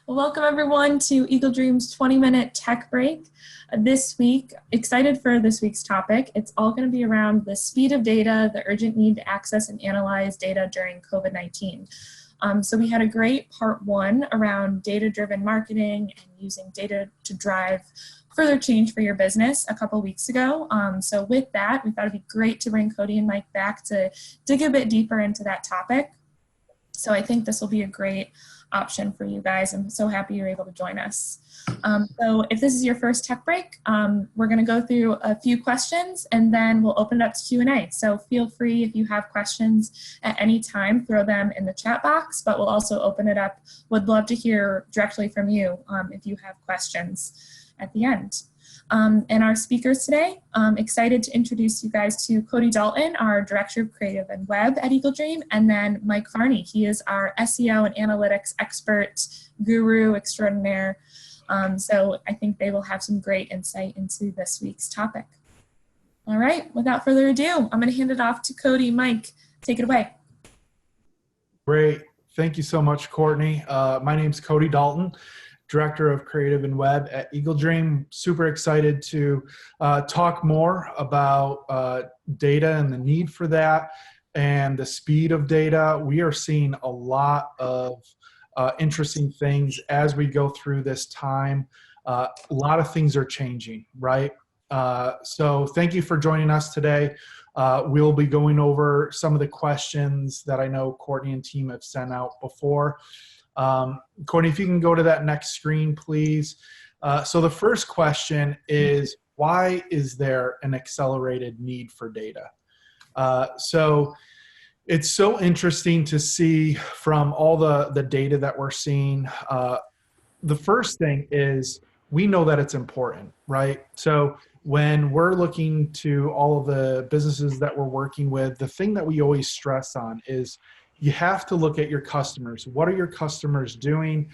Well, welcome everyone to Eagle Dream's 20-minute tech break. This week, excited for this week's topic. It's all going to be around the speed of data, the urgent need to access and analyze data during COVID-19. So we had a great part one around data-driven marketing and using data to drive further change for your business a couple weeks ago. So with that, we thought it'd be great to bring Cody and Mike back to dig a bit deeper into that topic. So I think this will be a great option for you guys. I'm so happy you're able to join us. So if this is your first tech break, we're going to go through a few questions and then we'll open it up to Q&A. So feel free, if you have questions at any time, throw them in the chat box, but we'll also open it up. Would love to hear directly from you if you have questions at the end. And our speakers today, excited to introduce you guys to Cody Dalton, our Director of Creative and Web at Eagle Dream, and then Mike Farney. He is our SEO and analytics expert, guru extraordinaire. So I think they will have some great insight into this week's topic. All right, without further ado, I'm going to hand it off to Cody. Mike, take it away. Great. Thank you so much, Courtney. My name's Cody Dalton, Director of Creative and Web at Eagle Dream. Super excited to talk more about data and the need for that and the speed of data. We are seeing a lot of interesting things as we go through this time. A lot of things are changing, right? So thank you for joining us today. We'll be going over some of the questions that I know Courtney and team have sent out before. Courtney, if you can go to that next screen, please. So the first question is, why is there an accelerated need for data? So it's so interesting to see from all the data that we're seeing. The first thing is we know that it's important, right? So when we're looking to all of the businesses that we're working with, the thing that we always stress on is you have to look at your customers. What are your customers doing?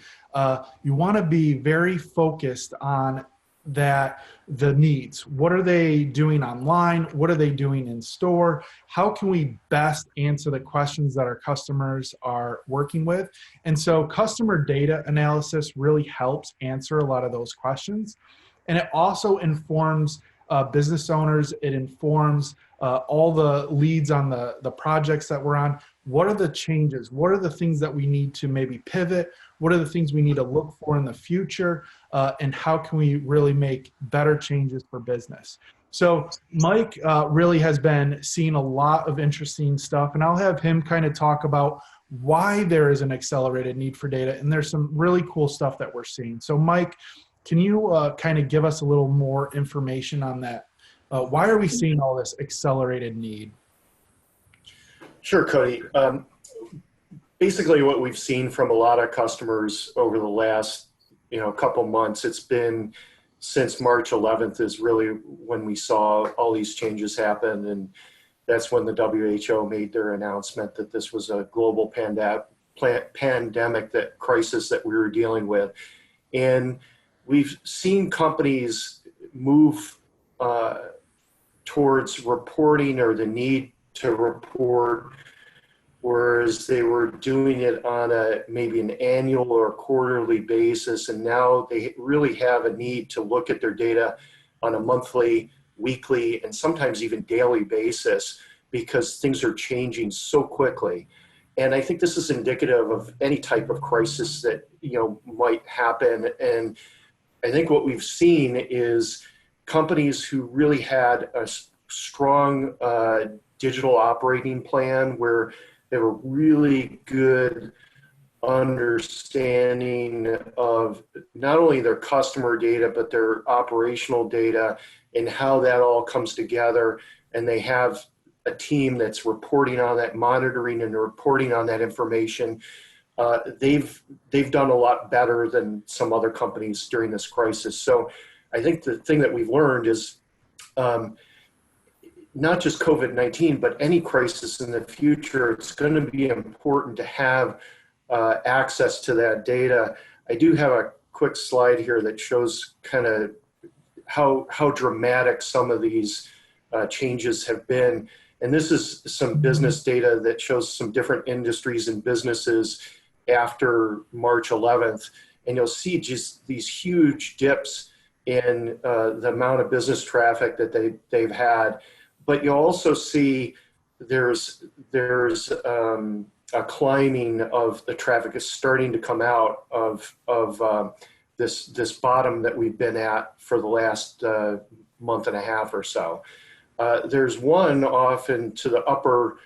You want to be very focused on the needs. What are they doing online? What are they doing in store? How can we best answer the questions that our customers are working with? And so customer data analysis really helps answer a lot of those questions. And it also informs business owners. It informs all the leads on the projects that we're on. What are the changes? What are the things that we need to maybe pivot? What are the things we need to look for in the future? And how can we really make better changes for business? So Mike really has been seeing a lot of interesting stuff, and I'll have him kind of talk about why there is an accelerated need for data. And there's some really cool stuff that we're seeing. So Mike, can you kind of give us a little more information on that? Why are we seeing all this accelerated need? Sure, Cody. Basically, what we've seen from a lot of customers over the last couple months, it's been since March 11th is really when we saw all these changes happen, and that's when the WHO made their announcement that this was a global pandemic, that crisis that we were dealing with. And we've seen companies move towards reporting, or the need to report, whereas they were doing it on maybe an annual or quarterly basis, and now they really have a need to look at their data on a monthly, weekly, and sometimes even daily basis, because things are changing so quickly. And I think this is indicative of any type of crisis that might happen. And I think what we've seen is companies who really had a strong digital operating plan, where they were really good understanding of not only their customer data, but their operational data and how that all comes together. And they have a team that's reporting on that, monitoring and reporting on that information. They've done a lot better than some other companies during this crisis. So I think the thing that we've learned is not just COVID-19, but any crisis in the future, it's going to be important to have access to that data. I do have a quick slide here that shows kind of how dramatic some of these changes have been. And this is some business data that shows some different industries and businesses after March 11th. and you'll see just these huge dips in the amount of business traffic that they've had. But you'll also see there's a climbing of the traffic is starting to come out of this bottom that we've been at for the last month and a half or so. There's one off into the upper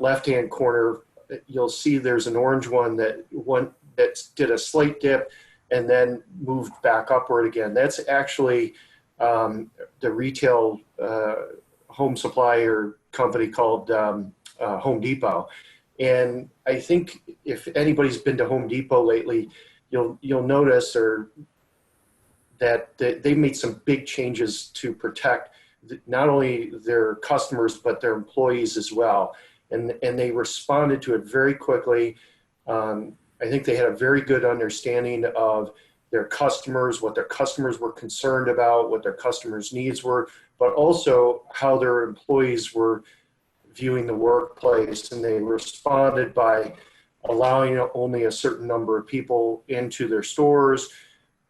left-hand corner. You'll see there's an orange one that did a slight dip and then moved back upward again. That's actually the retail home supplier company called Home Depot. And I think if anybody's been to Home Depot lately, you'll notice that they made some big changes to protect not only their customers but their employees as well. And they responded to it very quickly. I think they had a very good understanding of their customers, what their customers were concerned about, what their customers' needs were, but also how their employees were viewing the workplace. And they responded by allowing only a certain number of people into their stores,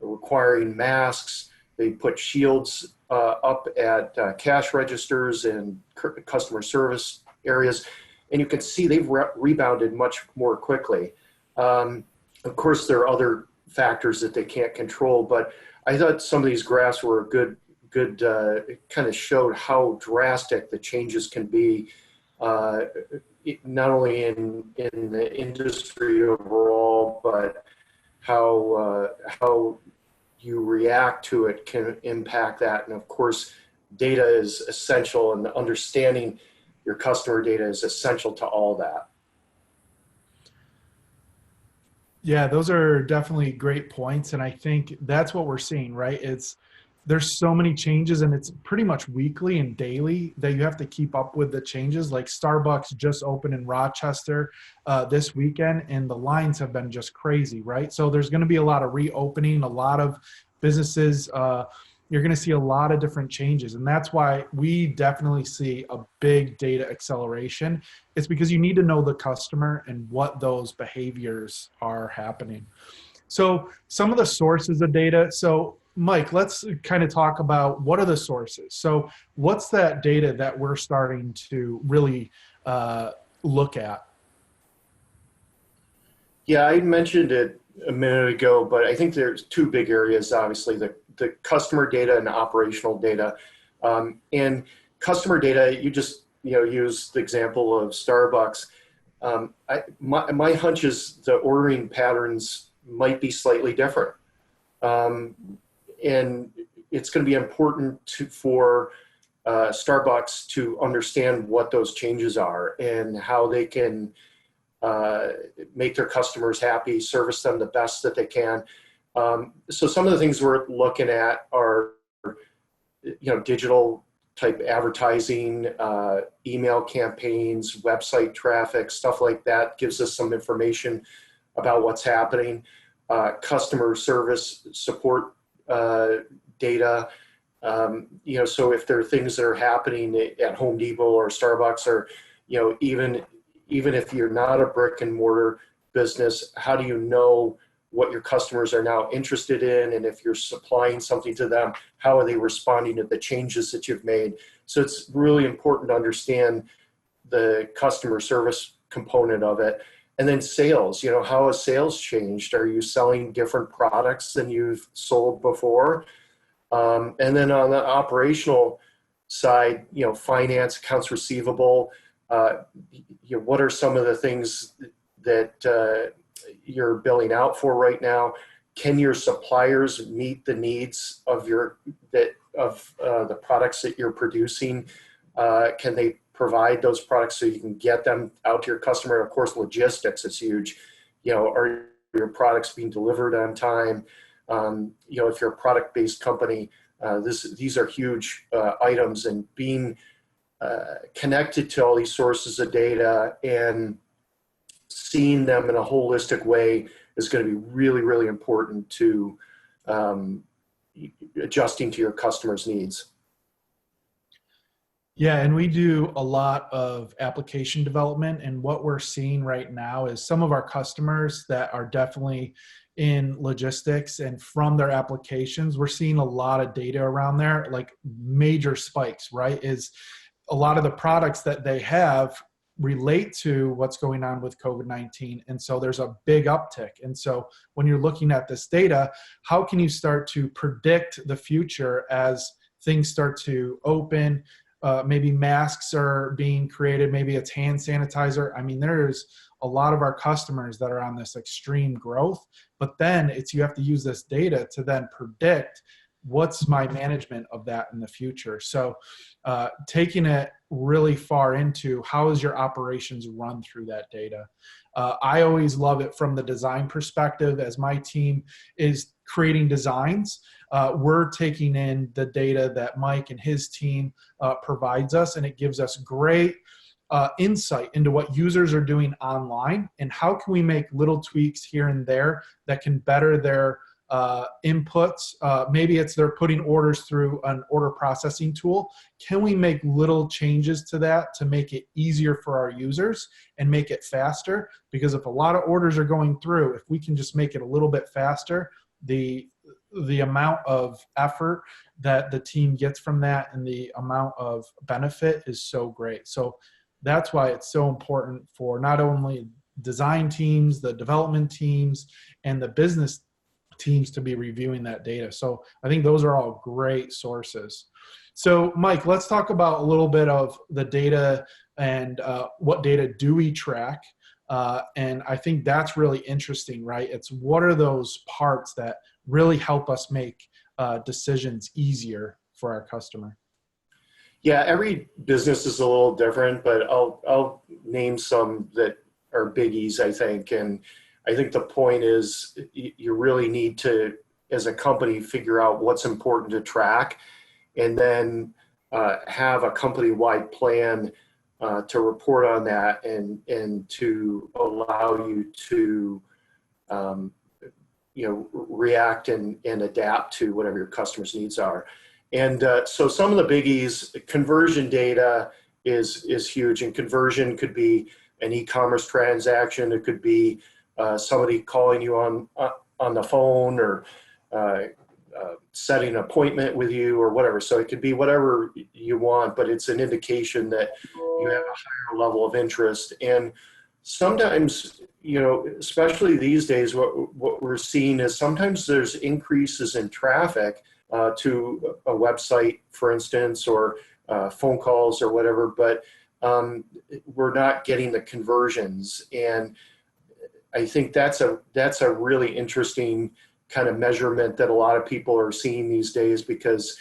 requiring masks. They put shields up at cash registers and customer service areas. And you can see they've rebounded much more quickly. Of course, there are other factors that they can't control, but I thought some of these graphs were good kind of showed how drastic the changes can be, not only in the industry overall, but how you react to it can impact that. And of course, data is essential, and understanding your customer data is essential to all that. Yeah, those are definitely great points. And I think that's what we're seeing, right? There's so many changes, and it's pretty much weekly and daily that you have to keep up with the changes. Like Starbucks just opened in Rochester this weekend, and the lines have been just crazy, right? So there's going to be a lot of reopening, a lot of businesses. You're going to see a lot of different changes. And that's why we definitely see a big data acceleration. It's because you need to know the customer and what those behaviors are happening. So some of the sources of data. So Mike, let's kind of talk about what are the sources. So what's that data that we're starting to really look at? Yeah, I mentioned it a minute ago, but I think there's two big areas, obviously, the customer data and operational data. And customer data, you just use the example of Starbucks. My hunch is the ordering patterns might be slightly different. And it's going to be important for Starbucks to understand what those changes are and how they can make their customers happy, service them the best that they can. So some of the things we're looking at are, digital type advertising, email campaigns, website traffic, stuff like that gives us some information about what's happening. Customer service support data. So if there are things that are happening at Home Depot or Starbucks, or even if you're not a brick and mortar business, how do you know what your customers are now interested in? And if you're supplying something to them, how are they responding to the changes that you've made? So it's really important to understand the customer service component of it. And then sales, how has sales changed? Are you selling different products than you've sold before? And then on the operational side, finance, accounts receivable, what are some of the things that you're billing out for right now? Can your suppliers meet the needs of the products that you're producing? Can they provide those products so you can get them out to your customer? Of course, logistics is huge. Are your products being delivered on time? If you're a product-based company, these are huge items, and being connected to all these sources of data and seeing them in a holistic way is going to be really, really important to adjusting to your customers' needs. Yeah, and we do a lot of application development. And what we're seeing right now is some of our customers that are definitely in logistics, and from their applications, we're seeing a lot of data around there, like major spikes, right? Is a lot of the products that they have relate to what's going on with COVID-19. And so there's a big uptick. And so when you're looking at this data, how can you start to predict the future as things start to open? Maybe masks are being created, maybe it's hand sanitizer. I mean, there's a lot of our customers that are on this extreme growth, but then you have to use this data to then predict what's my management of that in the future. So taking it really far into how is your operations run through that data. I always love it from the design perspective. As my team is creating designs, we're taking in the data that Mike and his team provides us, and it gives us great insight into what users are doing online and how can we make little tweaks here and there that can better their inputs. Maybe it's they're putting orders through an order processing tool. Can we make little changes to that to make it easier for our users and make it faster? Because if a lot of orders are going through, if we can just make it a little bit faster, the amount of effort that the team gets from that and the amount of benefit is so great. So that's why it's so important for not only design teams, the development teams, and the business teams to be reviewing that data. So I think those are all great sources. So Mike, let's talk about a little bit of the data and what data do we track? And I think that's really interesting, right? It's what are those parts that really help us make decisions easier for our customer? Yeah, every business is a little different, but I'll name some that are biggies, I think. And I think the point is you really need to, as a company, figure out what's important to track, and then have a company-wide plan to report on that and to allow you to react and adapt to whatever your customers' needs are. And so some of the biggies, conversion data is huge, and conversion could be an e-commerce transaction. It could be somebody calling you on the phone, or setting an appointment with you, or whatever. So it could be whatever you want, but it's an indication that you have a higher level of interest. And sometimes, especially these days, what we're seeing is sometimes there's increases in traffic to a website, for instance, or phone calls or whatever, but we're not getting the conversions. And I think that's a really interesting kind of measurement that a lot of people are seeing these days, because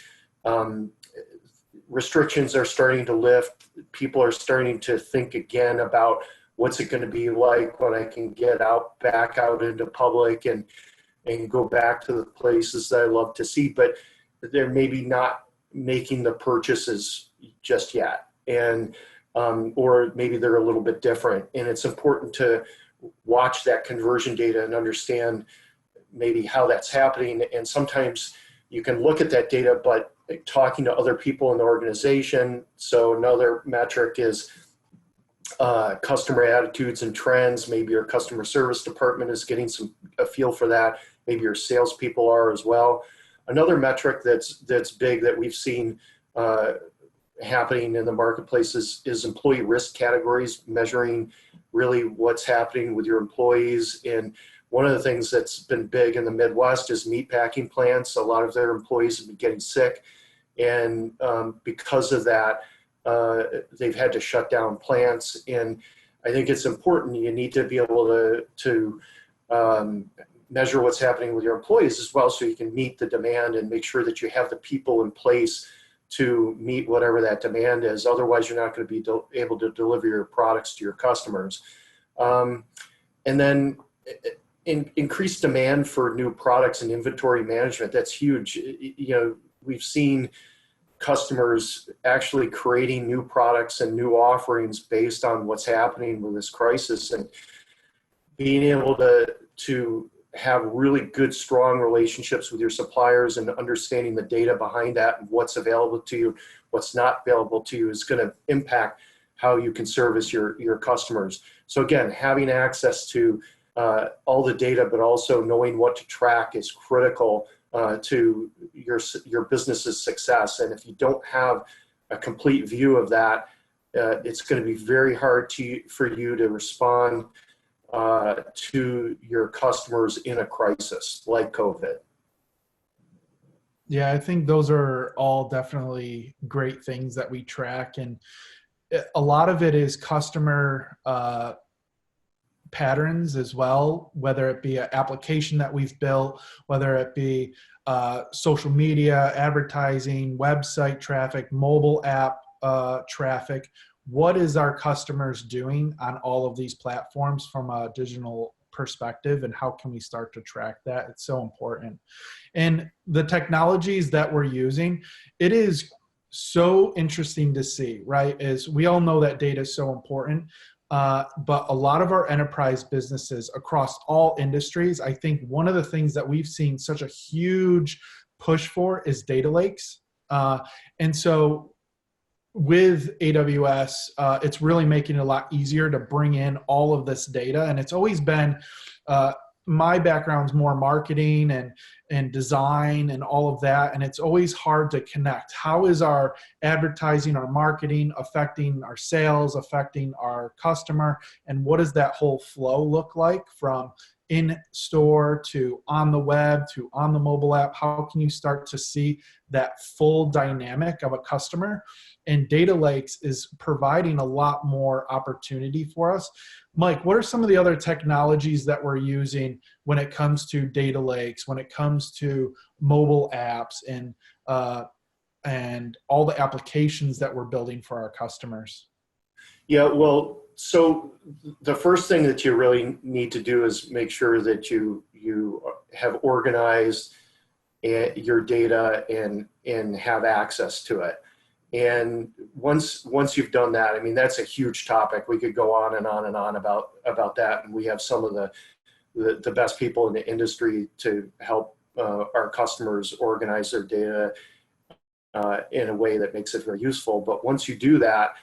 restrictions are starting to lift. People are starting to think again about what's it going to be like when I can get back out into public and go back to the places that I love to see, but they're maybe not making the purchases just yet. And or maybe they're a little bit different. And it's important to watch that conversion data and understand maybe how that's happening. And sometimes you can look at that data, but talking to other people in the organization. So another metric is customer attitudes and trends. Maybe your customer service department is getting a feel for that. Maybe your salespeople are as well. Another metric that's big that we've seen happening in the marketplace is employee risk categories, measuring really what's happening with your employees. And one of the things that's been big in the Midwest is meatpacking plants. A lot of their employees have been getting sick, and because of that, they've had to shut down plants. And I think it's important. You need to be able to measure what's happening with your employees as well, so you can meet the demand and make sure that you have the people in place to meet whatever that demand is. Otherwise, you're not going to be able to deliver your products to your customers. And then increased demand for new products and inventory management. That's huge. We've seen customers actually creating new products and new offerings based on what's happening with this crisis, and being able to have really good, strong relationships with your suppliers and understanding the data behind that and what's available to you, what's not available to you is going to impact how you can service your customers. So again, having access to all the data, but also knowing what to track is critical to your business's success. And if you don't have a complete view of that, it's going to be very hard for you to respond to your customers in a crisis like COVID. Yeah, I think those are all definitely great things that we track. And a lot of it is customer patterns as well, whether it be an application that we've built, whether it be social media, advertising, website traffic, mobile app traffic. What is our customers doing on all of these platforms from a digital perspective, and how can we start to track that? It's so important. And the technologies that we're using, it is so interesting to see, right? Is we all know that data is so important, but a lot of our enterprise businesses across all industries, I think one of the things that we've seen such a huge push for is data lakes. And so with AWS, it's really making it a lot easier to bring in all of this data. And it's always been, my background's more marketing and design and all of that. And it's always hard to connect. How is our advertising, our marketing affecting our sales, affecting our customer? And what does that whole flow look like from in store to on the web to on the mobile app? How can you start to see that full dynamic of a customer? And data lakes is providing a lot more opportunity for us. Mike, what are some of the other technologies that we're using when it comes to data lakes, when it comes to mobile apps and all the applications that we're building for our customers? Yeah, well, so the first thing that you really need to do is make sure that you have organized your data and have access to it. And once you've done that, I mean, that's a huge topic. We could go on and on and on about that. And we have some of the best people in the industry to help our customers organize their data in a way that makes it very useful. But once you do that,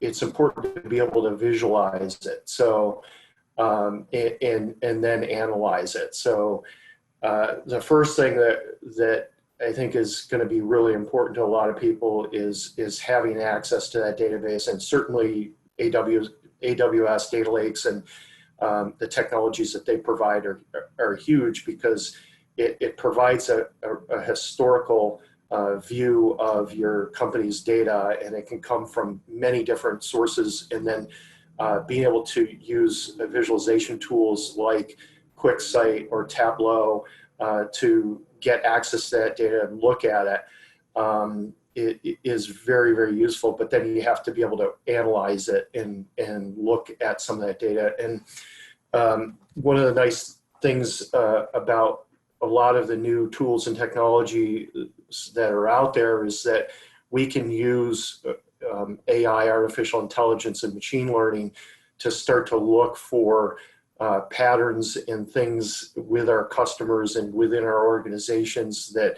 it's important to be able to visualize it. So, and then analyze it. So the first thing that I think is going to be really important to a lot of people is having access to that database, and certainly AWS data lakes and the technologies that they provide are huge, because it provides a historical view of your company's data, and it can come from many different sources. And then being able to use visualization tools like QuickSight or Tableau to get access to that data and look at it, it is very, very useful. But then you have to be able to analyze it and look at some of that data. And one of the nice things about a lot of the new tools and technology that are out there is that we can use AI, artificial intelligence, and machine learning to start to look for patterns and things with our customers and within our organizations that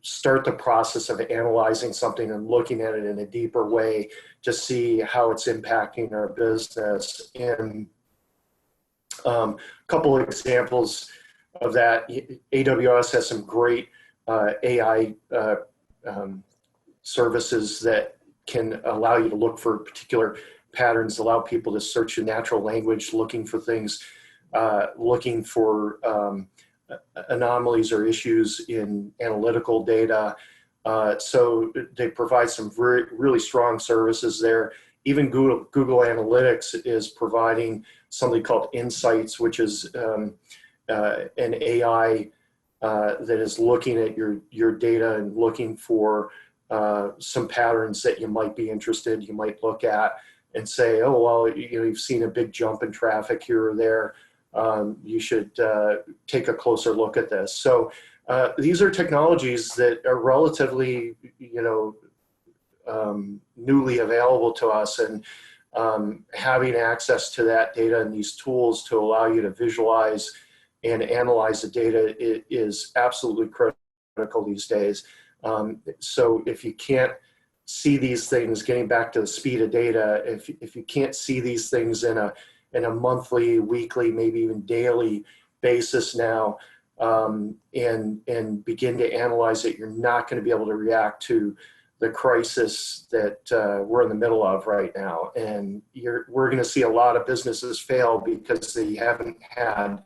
start the process of analyzing something and looking at it in a deeper way to see how it's impacting our business. And a couple of examples of that: AWS has some great AI services that can allow you to look for particular patterns, allow people to search in natural language, looking for things, looking for anomalies or issues in analytical data. So they provide some really strong services there. Even Google Analytics is providing something called Insights, which is an AI that is looking at your data and looking for some patterns that you might be interested. You might look at and say, oh, well, you've seen a big jump in traffic here or there. You should take a closer look at this. So these are technologies that are relatively, newly available to us, and having access to that data and these tools to allow you to visualize and analyze the data is absolutely critical these days. So if you can't see these things, getting back to the speed of data, if you can't see these things in a monthly, weekly, maybe even daily basis now, and begin to analyze it, you're not going to be able to react to the crisis that we're in the middle of right now. And we're going to see a lot of businesses fail because they haven't had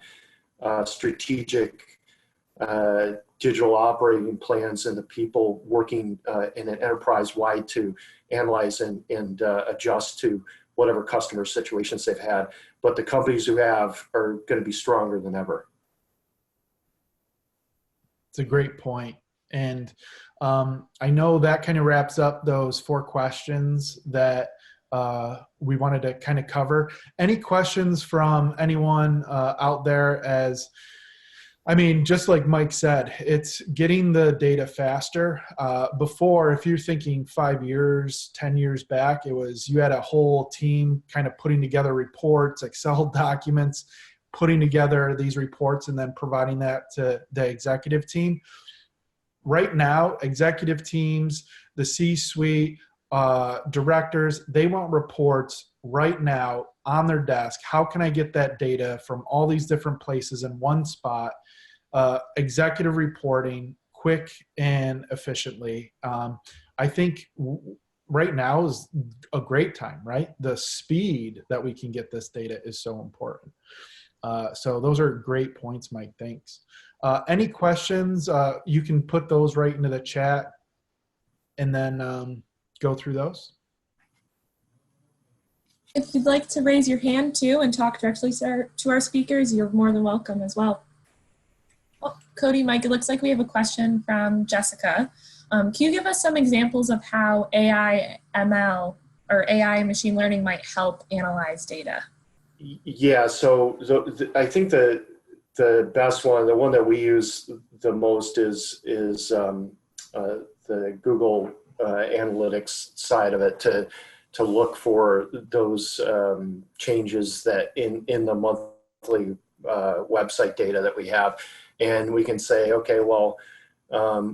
strategic digital operating plans and the people working in an enterprise-wide to analyze and adjust to whatever customer situations they've had. But the companies who have are going to be stronger than ever. It's a great point. And I know that kind of wraps up those 4 questions that we wanted to kind of cover. Any questions from anyone out there? As I mean, just like Mike said, it's getting the data faster. Before, if you're thinking 5 years, 10 years back, it was you had a whole team kind of putting together reports, Excel documents, putting together these reports and then providing that to the executive team. Right now, executive teams, the C-suite, directors, they want reports right now on their desk. How can I get that data from all these different places in one spot? Executive reporting, quick and efficiently. I think right now is a great time, right? The speed that we can get this data is so important. So those are great points, Mike. Thanks. Any questions? You can put those right into the chat and then go through those. If you'd like to raise your hand too and talk directly to our speakers, you're more than welcome as well. Oh, Cody, Mike, it looks like we have a question from Jessica. Can you give us some examples of how AI, ML, or AI and machine learning might help analyze data? Yeah, so I think the best one, the one that we use the most is the Google Analytics side of it to look for those changes that in the monthly website data that we have, and we can say, okay, well,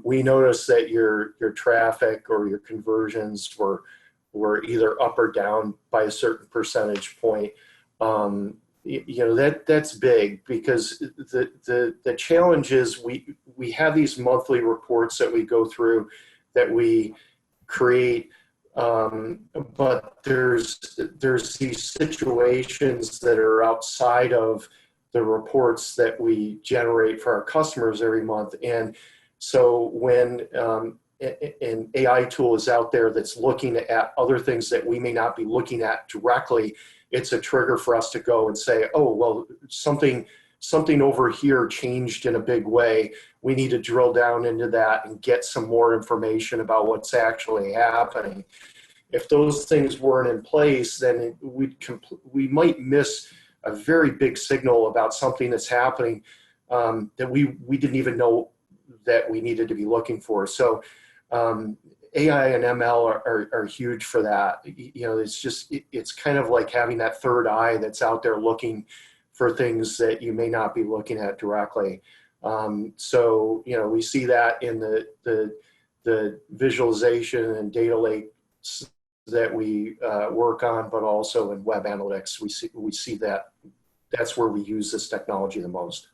we noticed that your traffic or your conversions were either up or down by a certain percentage point. You know, that's big, because the challenge is we have these monthly reports that we go through, that we create, but there's these situations that are outside of the reports that we generate for our customers every month. And so when an AI tool is out there that's looking at other things that we may not be looking at directly, it's a trigger for us to go and say, oh, well, something over here changed in a big way. We need to drill down into that and get some more information about what's actually happening. If those things weren't in place, then we might miss a very big signal about something that's happening that we didn't even know that we needed to be looking for. So AI and ML are huge for that. You know, it's kind of like having that third eye that's out there looking for things that you may not be looking at directly. So, you know, we see that in the visualization and data lakes that we work on, but also in web analytics. We see that that's where we use this technology the most.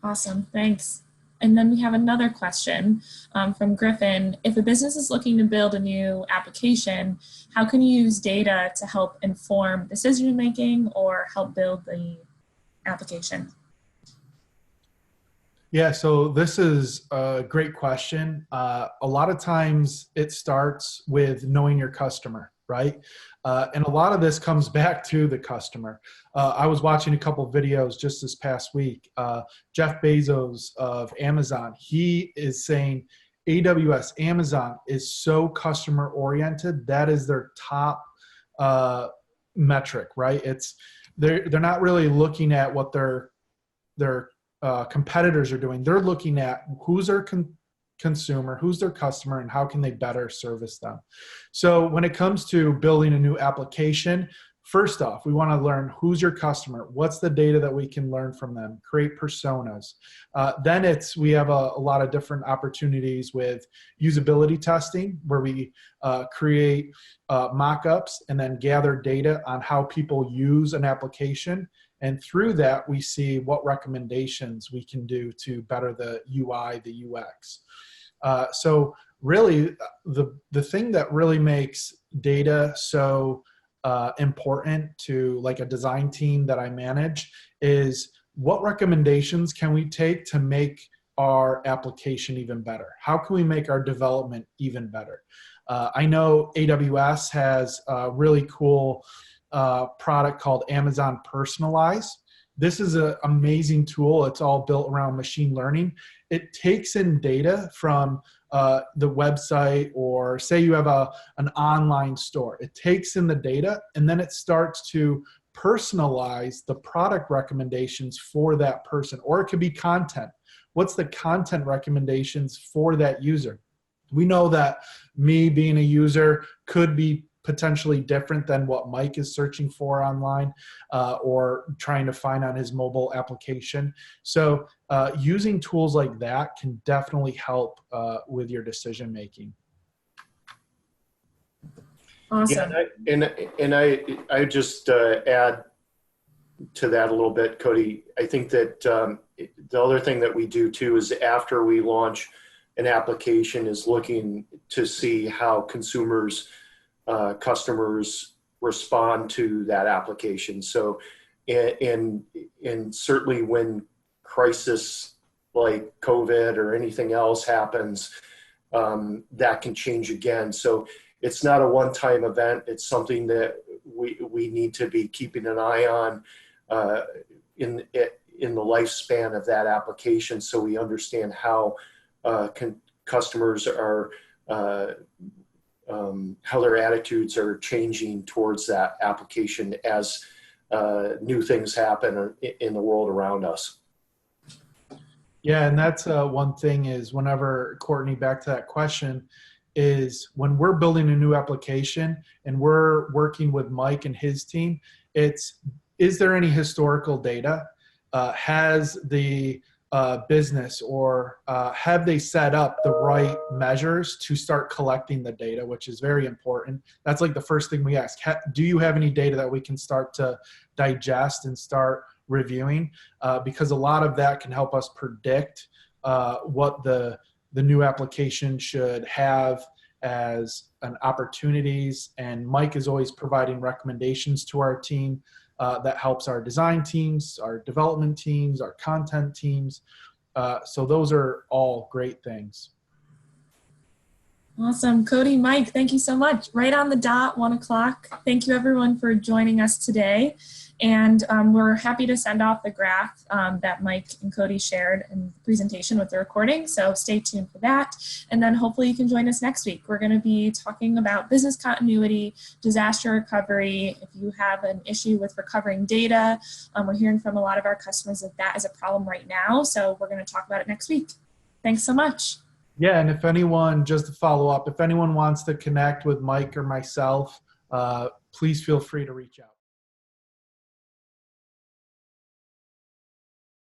Awesome, thanks. And then we have another question from Griffin. If a business is looking to build a new application, how can you use data to help inform decision making or help build the application? Yeah, so this is a great question. A lot of times it starts with knowing your customer, right? And a lot of this comes back to the customer. I was watching a couple of videos just this past week. Jeff Bezos of Amazon, he is saying AWS, Amazon is so customer oriented. That is their top metric, right? They're not really looking at what their competitors are doing. They're looking at who's their consumer, who's their customer, and how can they better service them. So when it comes to building a new application, first off, we want to learn who's your customer, what's the data that we can learn from them, create personas. Then we have a lot of different opportunities with usability testing, where we create mock-ups and then gather data on how people use an application. And through that, we see what recommendations we can do to better the UI, the UX. So really, the thing that really makes data so important to like a design team that I manage is what recommendations can we take to make our application even better? How can we make our development even better? I know AWS has a really cool product called Amazon Personalize. This is an amazing tool. It's all built around machine learning. It takes in data from the website, or say you have an online store. It takes in the data and then it starts to personalize the product recommendations for that person, or it could be content. What's the content recommendations for that user? We know that me being a user could be potentially different than what Mike is searching for online or trying to find on his mobile application. So using tools like that can definitely help with your decision making. Awesome. Yeah, and I just add to that a little bit, Cody. I think that the other thing that we do too is after we launch an application is looking to see how customers respond to that application. So, and certainly when crisis like COVID or anything else happens, that can change again. So it's not a one-time event. It's something that we need to be keeping an eye on in the lifespan of that application, so we understand how customers are how their attitudes are changing towards that application as new things happen in the world around us. Yeah, and that's one thing is whenever, Courtney, back to that question, is when we're building a new application and we're working with Mike and his team, is there any historical data? Has the business or have they set up the right measures to start collecting the data, which is very important. That's like the first thing we ask. Do you have any data that we can start to digest and start reviewing? Because a lot of that can help us predict what the new application should have as an opportunities. And Mike is always providing recommendations to our team that helps our design teams, our development teams, our content teams. So those are all great things. Awesome. Cody, Mike, thank you so much. Right on the dot, 1 o'clock. Thank you everyone for joining us today. And we're happy to send off the graph that Mike and Cody shared in the presentation with the recording. So stay tuned for that. And then hopefully you can join us next week. We're going to be talking about business continuity, disaster recovery. If you have an issue with recovering data, we're hearing from a lot of our customers that is a problem right now. So we're going to talk about it next week. Thanks so much. Yeah, and if anyone, just to follow up, if anyone wants to connect with Mike or myself, please feel free to reach out.